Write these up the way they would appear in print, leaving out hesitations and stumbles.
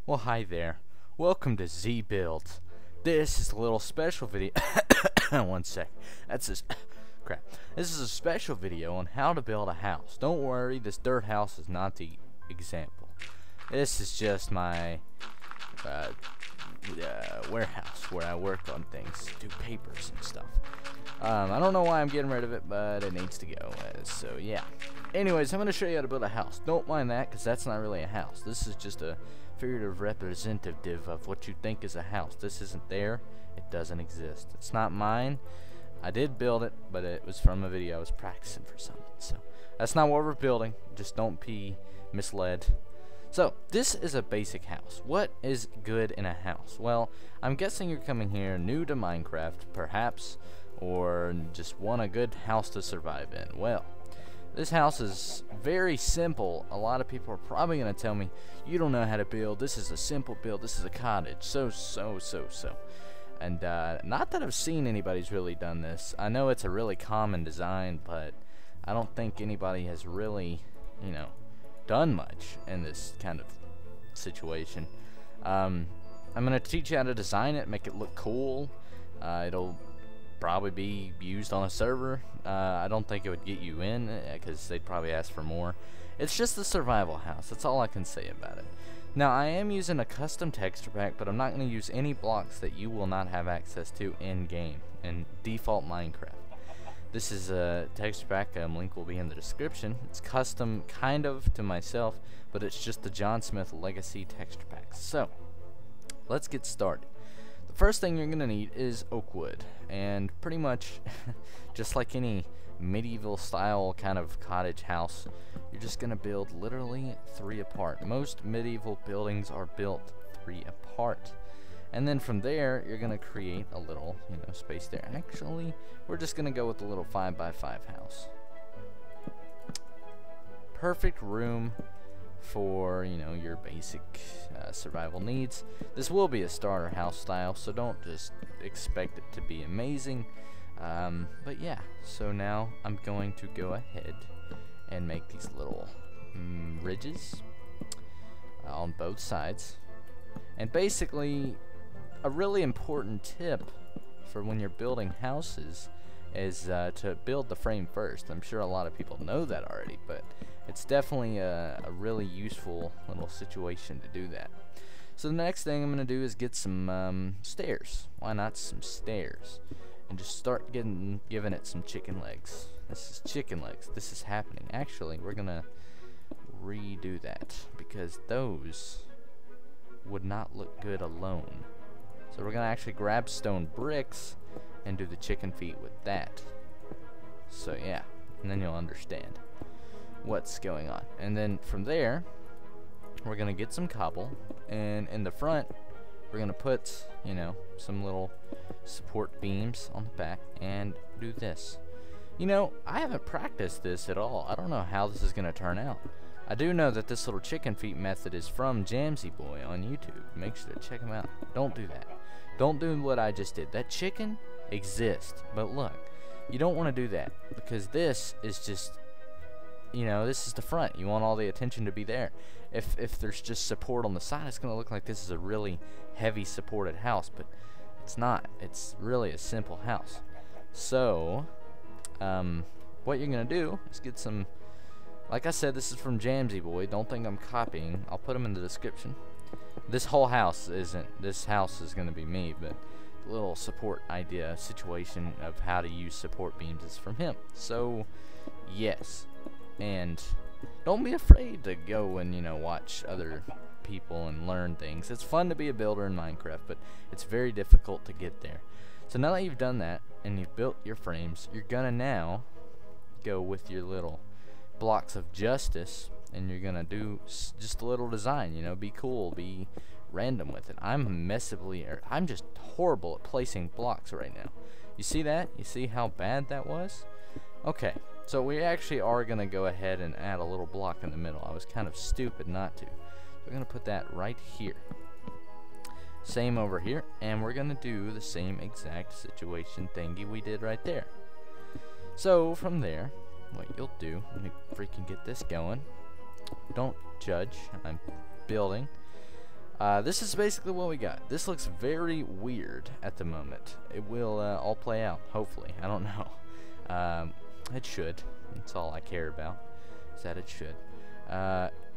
Well, hi there. Welcome to Z Builds. This is a little special video. One sec. That's just crap. This is a special video on how to build a house. Don't worry, this dirt house is not the example. This is just my warehouse where I work on things, do papers and stuff. I don't know why I'm getting rid of it, but it needs to go. So yeah. Anyways, I'm going to show you how to build a house. Don't mind that, because that's not really a house. This is just a figurative representative of what you think is a house. This isn't there. It doesn't exist. It's not mine. I did build it, but it was from a video I was practicing for something. So that's not what we're building. Just don't be misled. So this is a basic house. What is good in a house? Well, I'm guessing you're coming here new to Minecraft, perhaps, or just want a good house to survive in. Well, this house is very simple. A lot of people are probably going to tell me, you don't know how to build. This is a simple build. This is a cottage. So. And not that I've seen anybody's really done this. I know it's a really common design, but I don't think anybody has really, done much in this kind of situation. I'm going to teach you how to design it, make it look cool. It'll probably be used on a server. I don't think it would get you in because they'd probably ask for more. It's just a survival house. That's all I can say about it. Now, I am using a custom texture pack, but I'm not going to use any blocks that you will not have access to in-game, in default Minecraft. This is a texture pack, link will be in the description. It's custom kind of to myself, but it's just the John Smith Legacy texture pack. So, let's get started. The first thing you're going to need is oak wood, and pretty much just like any medieval style kind of cottage house, you're just going to build literally 3 apart. Most medieval buildings are built 3 apart. And then from there, you're going to create a little, space there. Actually, we're just going to go with a little 5x5 house. Perfect room for, your basic survival needs. This will be a starter house style, so don't just expect it to be amazing. But yeah, so now I'm going to go ahead and make these little ridges on both sides. And basically, a really important tip for when you're building houses is to build the frame first. I'm sure a lot of people know that already, but it's definitely a really useful little situation to do that. So the next thing I'm going to do is get some stairs. Why not some stairs? And just start giving it some chicken legs. This is chicken legs. This is happening. Actually, we're going to redo that because those would not look good alone. So we're going to actually grab stone bricks and do the chicken feet with that. So yeah, and then you'll understand what's going on. And then from there, we're going to get some cobble, and in the front, we're going to put, some little support beams on the back and do this. I haven't practiced this at all. I don't know how this is going to turn out. I do know that this little chicken feet method is from Jamsy Boy on YouTube. Make sure to check him out. Don't do that. Don't do what I just did. That chicken exists, but look, you don't want to do that because this is just, this is the front. You want all the attention to be there. If there's just support on the side, it's going to look like this is a really heavy supported house, but it's not. It's really a simple house. So, what you're going to do is get some, like I said, this is from Jamsy Boy. Don't think I'm copying. I'll put them in the description. This whole house isn't. This house is going to be me, but the little support idea situation of how to use support beams is from him. So, yes. And don't be afraid to go and, watch other people and learn things. It's fun to be a builder in Minecraft, but it's very difficult to get there. So now that you've done that and you've built your frames, you're going to now go with your little blocks of justice, and you're gonna do just a little design, be cool, be random with it. I'm just horrible at placing blocks right now. You see that? You see how bad that was? Okay, so we actually are gonna go ahead and add a little block in the middle. I was kind of stupid not to. We're gonna put that right here. Same over here, and we're gonna do the same exact situation thingy we did right there. So from there, what you'll do, let me freaking get this going. Don't judge, I'm building. This is basically what we got. This looks very weird at the moment. It will all play out, hopefully. I don't know. It should. That's all I care about, is that it should.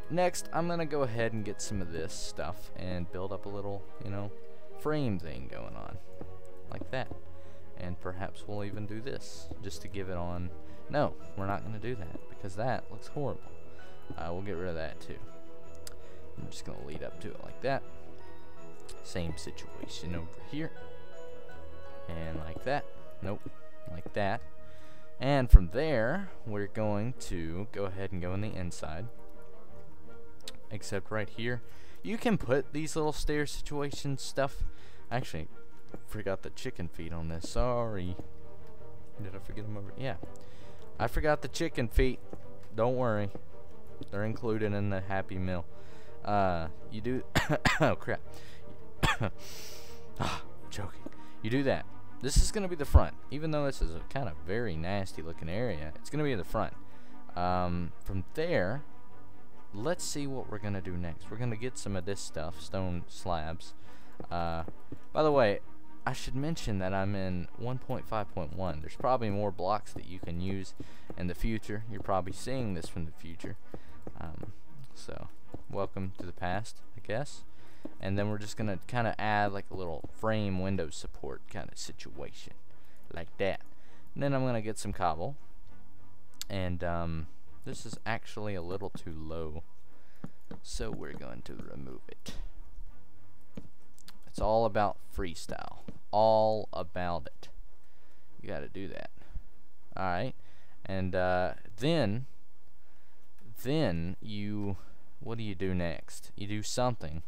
Next, I'm going to go ahead and get some of this stuff and build up a little, you know, frame thing going on. Like that. And perhaps we'll even do this, just to give it on. No, we're not going to do that, because that looks horrible. We'll get rid of that too. I'm just going to lead up to it like that. Same situation over here. And like that. Nope. Like that. And from there, we're going to go ahead and go in the inside. Except right here, you can put these little stair situation stuff. Actually, forgot the chicken feet on this. Sorry. Did I forget them over? Yeah. I forgot the chicken feet. Don't worry. They're included in the Happy Meal. You do. Oh crap. Joking. You do that. This is gonna be the front. Even though this is a kind of very nasty looking area, it's gonna be in the front. From there, let's see what we're gonna do next. We're gonna get some of this stuff, stone slabs. By the way, I should mention that I'm in 1.5.1. There's probably more blocks that you can use in the future. You're probably seeing this from the future. So, welcome to the past, I guess. And then we're just going to kind of add like a little frame window support kind of situation. Like that. And then I'm going to get some cobble. And this is actually a little too low. So we're going to remove it. It's all about freestyle. All about it. You got to do that. Alright. And then you, what do you do next? You do something.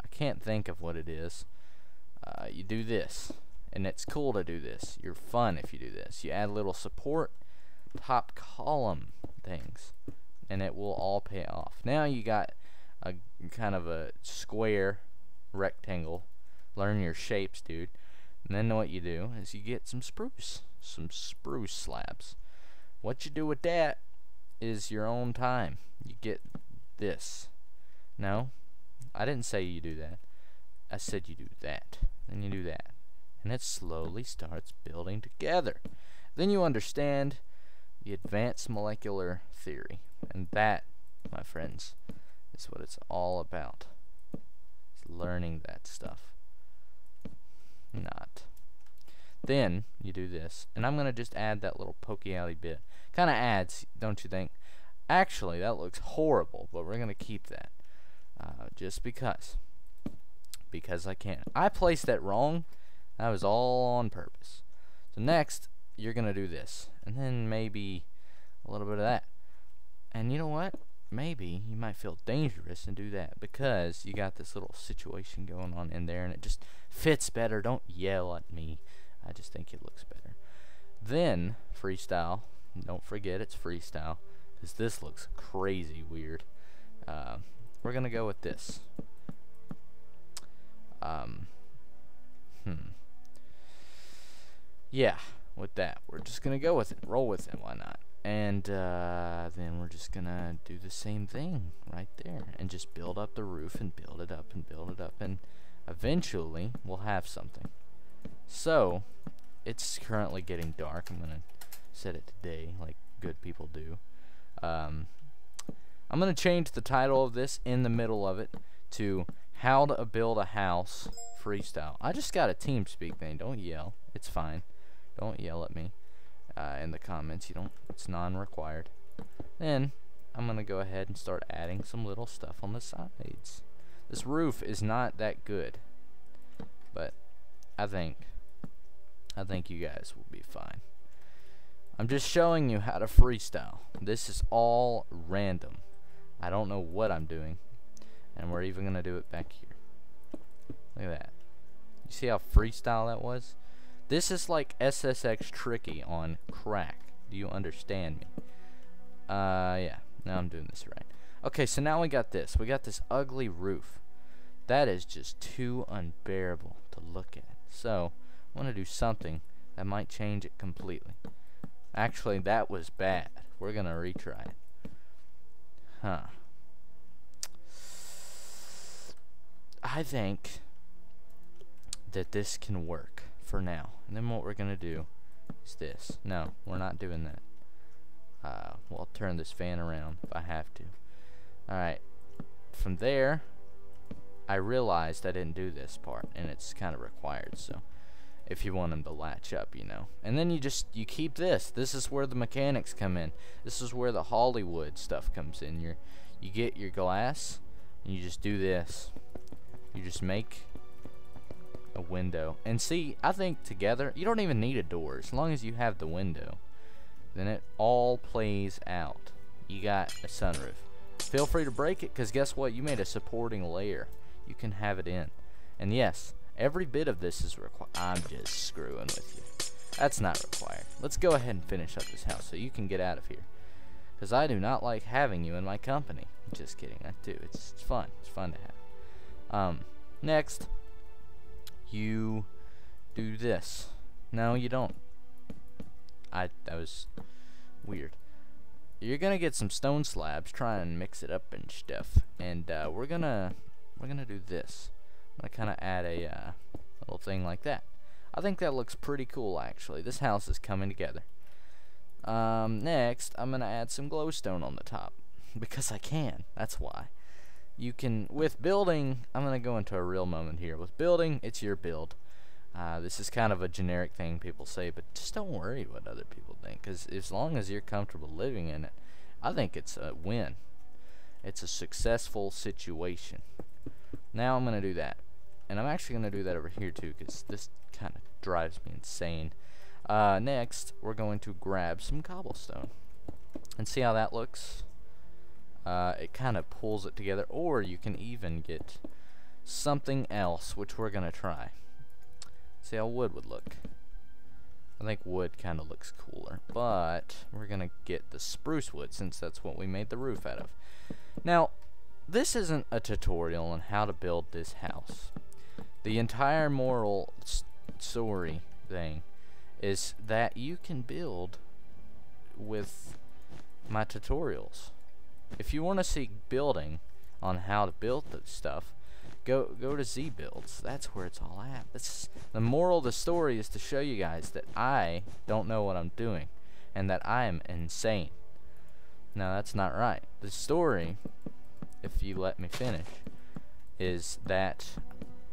I can't think of what it is. You do this. And it's cool to do this. You're fun if you do this. You add little support top column things. And it will all pay off. Now you got a kind of a square rectangle. Learn your shapes, dude. And then what you do is you get some spruce slabs. What you do with that is your own time. You get this. No, I didn't say you do that. I said you do that. Then you do that. And it slowly starts building together. Then you understand the advanced molecular theory. And that, my friends, is what it's all about. It's learning that stuff. Not. Then you do this, and I'm going to just add that little pokey alley bit. Kind of adds, don't you think? Actually, that looks horrible, but we're going to keep that. Just because. Because I can. I placed that wrong. That was all on purpose. So next, you're going to do this, and then maybe a little bit of that. And you know what? Maybe you might feel dangerous and do that because you got this little situation going on in there and it just fits better. Don't yell at me. I just think it looks better. Then freestyle. Don't forget it's freestyle because this looks crazy weird. We're gonna go with this. Yeah, with that. We're just gonna go with it. Roll with it. Why not? And then we're just gonna do the same thing right there and just build up the roof and build it up and build it up, and eventually we'll have something. So it's currently getting dark. I'm gonna set it to day like good people do. I'm gonna change the title of this in the middle of it to How to Build a House Freestyle. I just got a TeamSpeak thing. Don't yell. It's fine. Don't yell at me. In the comments, you don't, it's non-required. Then I'm gonna go ahead and start adding some little stuff on the sides. This roof is not that good, but I think you guys will be fine. I'm just showing you how to freestyle. This is all random. I don't know what I'm doing, and we're even gonna do it back here. Look at that. You see how freestyle that was? This is like SSX Tricky on crack. Do you understand me? Yeah. Now I'm doing this right. Okay, so now we got this. We got this ugly roof. That is just too unbearable to look at. So, I want to do something that might change it completely. Actually, that was bad. We're going to retry it. Huh. I think that this can work for now. And then what we're gonna do is this. No, we're not doing that. Well, I'll turn this fan around if I have to. Alright, from there, I realized I didn't do this part, and it's kind of required, so if you want them to latch up, you know. And then you keep this. This is where the mechanics come in. This is where the Hollywood stuff comes in. You get your glass, and you just do this. You just make a window. And see, I think together, you don't even need a door. As long as you have the window, then it all plays out. You got a sunroof. Feel free to break it, because guess what? You made a supporting layer. You can have it in. And yes, every bit of this is required. I'm just screwing with you. That's not required. Let's go ahead and finish up this house so you can get out of here. Because I do not like having you in my company. Just kidding, I do. It's fun. It's fun to have. Next, you do this. No, you don't. That was weird. You're gonna get some stone slabs, try and mix it up and stuff, and we're gonna do this. I'm gonna kind of add a little thing like that. I think that looks pretty cool, actually. This house is coming together. Next, I'm gonna add some glowstone on the top because I can. That's why. You can, with building, I'm gonna go into a real moment here. With building, it's your build. This is kind of a generic thing people say, but just don't worry what other people think, because as long as you're comfortable living in it, I think it's a win. It's a successful situation. Now I'm going to do that. And I'm actually going to do that over here too, because this kind of drives me insane. Next, we're going to grab some cobblestone. And see how that looks? It kind of pulls it together, or you can even get something else, which we're going to try. See how wood would look. I think wood kind of looks cooler, but we're gonna get the spruce wood since that's what we made the roof out of. Now, this isn't a tutorial on how to build this house. The entire moral story thing is that you can build with my tutorials. If you want to see building on how to build this stuff, Go to Z Builds. That's where it's all at. That's the moral of the story, is to show you guys that I don't know what I'm doing and that I am insane. No, that's not right. The story, if you let me finish, is that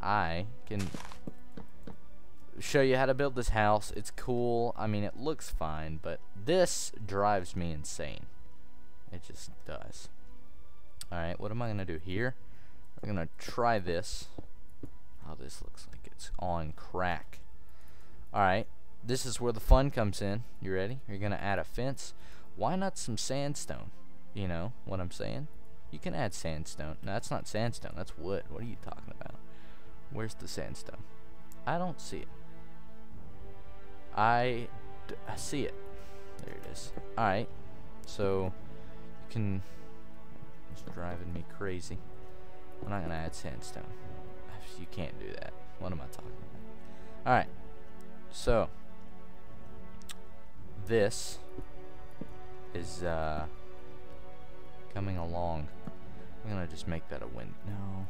I can show you how to build this house. It's cool. I mean, it looks fine, but this drives me insane. It just does. Alright, what am I going to do here? I'm going to try this. Oh, this looks like it's on crack. Alright, this is where the fun comes in. You ready? You're going to add a fence. Why not some sandstone? You know what I'm saying? You can add sandstone. No, that's not sandstone. That's wood. What are you talking about? Where's the sandstone? I don't see it. I see it. There it is. Alright, so you can... It's driving me crazy. I'm not gonna add sandstone. You can't do that. What am I talking about? Alright. So this is coming along. I'm gonna just make that a win. No.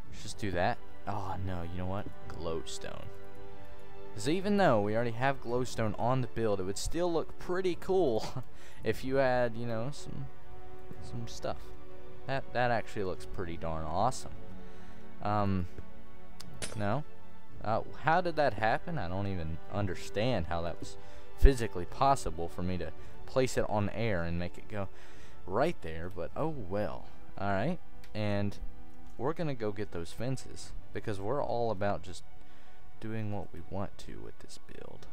Let's just do that. Oh no, you know what? Glowstone. Because even though we already have glowstone on the build, it would still look pretty cool if you add, you know, some stuff. That actually looks pretty darn awesome. No? How did that happen? I don't even understand how that was physically possible for me to place it on air and make it go right there, but oh well. Alright, and we're gonna go get those fences, because we're all about just doing what we want to with this build.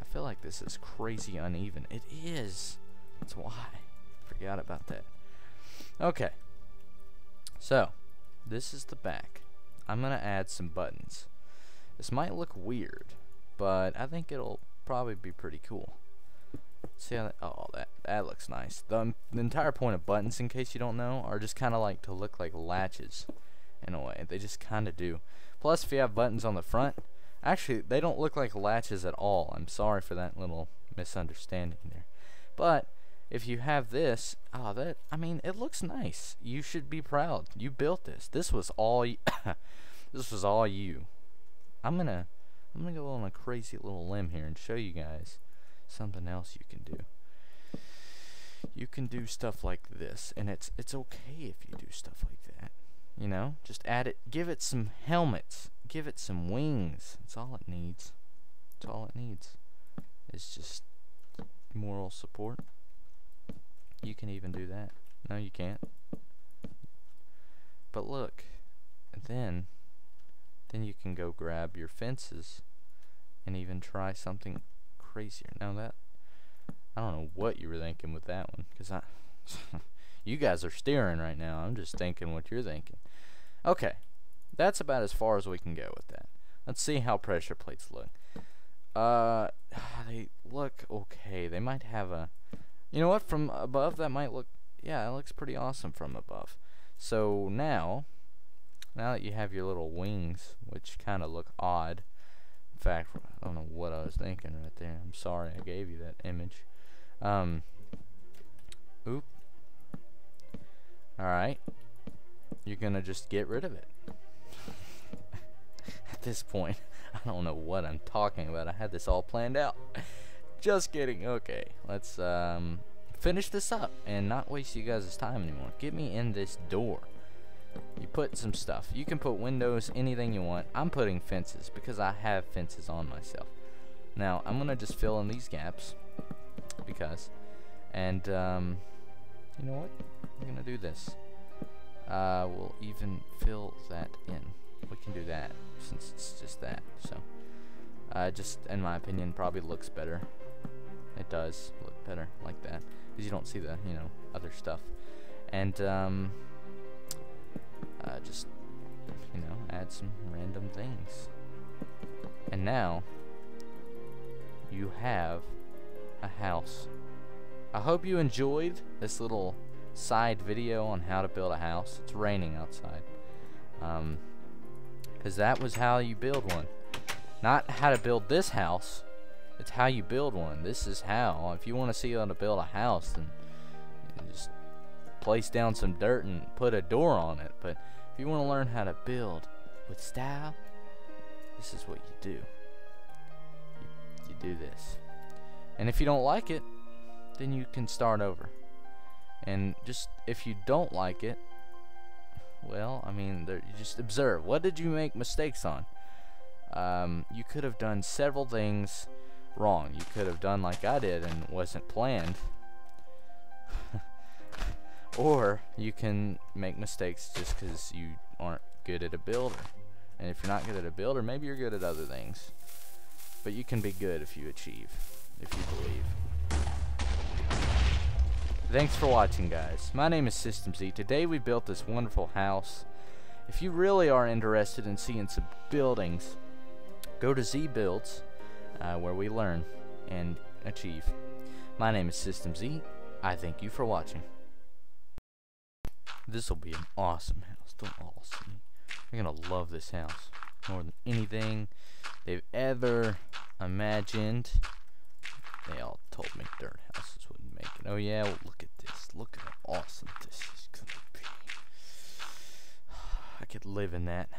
I feel like this is crazy uneven. It is. That's why. Forgot about that. Okay, so this is the back. I'm gonna add some buttons. This might look weird, but I think it'll probably be pretty cool. See how that, oh, that looks nice. The entire point of buttons, in case you don't know, are just kind of like to look like latches in a way. They just kind of do. Plus, if you have buttons on the front, actually they don't look like latches at all. I'm sorry for that little misunderstanding there. But if you have this, I mean, it looks nice. You should be proud. You built this. This was all this was all you. I'm gonna go on a crazy little limb here and show you guys something else you can do. You can do stuff like this, and it's okay if you do stuff like that. You know, just add it, give it some helmets, give it some wings. That's all it needs. That's all it needs. It's just moral support. You can even do that. No, you can't. But look, then you can go grab your fences and even try something crazier. Now that, I don't know what you were thinking with that one, because you guys are steering right now. I'm just thinking what you're thinking. Okay, that's about as far as we can go with that. Let's see how pressure plates look. They look okay. They might have a, you know what, from above that might look, yeah, it looks pretty awesome from above. So now that you have your little wings, which kind of look odd, in fact, I don't know what I was thinking right there. I'm sorry I gave you that image. Oop. Alright. You're gonna just get rid of it. At this point, I don't know what I'm talking about. I had this all planned out. Just kidding. Okay, let's finish this up and not waste you guys' time anymore. Get me in this door. You put some stuff. You can put windows, anything you want. I'm putting fences because I have fences on myself. Now, I'm gonna just fill in these gaps because, and you know what? We're gonna do this. We'll even fill that in. We can do that since it's just that. So, just in my opinion, probably looks better. It does look better like that because you don't see the, you know, other stuff. And just, you know, add some random things. And now you have a house. I hope you enjoyed this little side video on how to build a house. It's raining outside. Because that was how you build one. Not how to build this house. It's how you build one. This is how. If you want to see how to build a house, then you just place down some dirt and put a door on it. But if you want to learn how to build with style, this is what you do. You do this. And if you don't like it, then you can start over. And just, if you don't like it, well, I mean, you just observe. What did you make mistakes on? You could have done several things wrong. You could have done like I did and wasn't planned. Or you can make mistakes just because you aren't good at a builder. And if you're not good at a builder, maybe you're good at other things. But you can be good if you achieve, if you believe. Thanks for watching, guys. My name is System Z. Today we built this wonderful house. If you really are interested in seeing some buildings, go to Z Builds, where we learn and achieve. My name is System Z. I thank you for watching. This will be an awesome house. Don't all see. You're gonna love this house more than anything they've ever imagined. They all told me dirt houses wouldn't make it. Oh yeah, well, look at this. Look at how awesome this is gonna be. I could live in that.